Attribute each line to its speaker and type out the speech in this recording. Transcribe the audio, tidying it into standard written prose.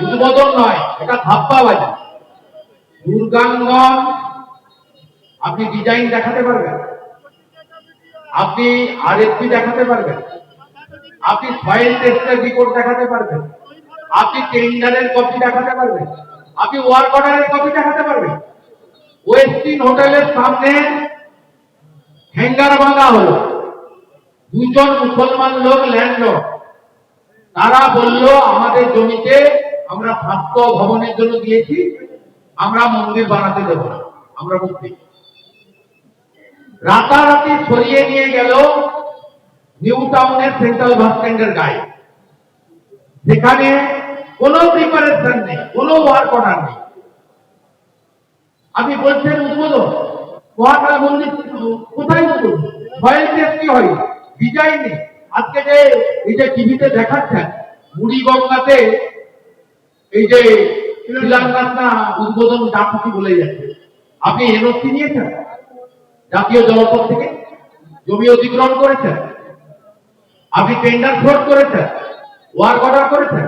Speaker 1: উদ্বোধন নয়, এটা ধাপ্পাবাজি। দুর্গাঙ্গন আপনি ডিজাইন দেখাতে পারবেন, আপনি আরএফপি দেখাতে পারবেন, আপনি সয়েল টেস্টের রিপোর্ট দেখাতে পারবেন, আপনি টেন্ডারের কপি দেখাতে পারবেন, আপনি ওয়ার্ক অর্ডারের কপি দেখাতে পারবেন। ওয়েস্টিন হোটেলের সামনে হ্যাঙ্গার ভাঙা হলো, দুজন মুসলমান লোক ল্যান্ডলর্ড, তারা বলল আমাদের জমিতে আমরা স্বাস্থ্য ভবনের জন্য দিয়েছি, আমরা মন্দির বানাতে দেব না, আমরা মুক্তি। রাতারাতি সরিয়ে নিয়ে গেল নিউ টাউনের সেন্ট্রাল বাস স্ট্যান্ডের গায়ে, যেখানে কোনো প্রিপারেশন নেই, কোনো ওয়ার্ক অর্ডার নেই। আপনি বলছেন উদ্বোধন, মহাকাল মন্দির কোথায় উদ্বোধন? সয়েল টেস্ট কি হয়, ডিজাইন নেই। আজকে যে এই যে টিভিতে দেখাচ্ছেন মুড়িগঙ্গাতে এই যে শিলান্যাস না উদ্বোধন ডাকুটি বলে যাচ্ছে, আপনি এনওসি নিয়েছেন জাতীয় জলপথ থেকে, জমি অধিগ্রহণ করেছেন, আপনি টেন্ডার ফ্রড করেছেন, ওয়ার্ক অর্ডার করেছেন,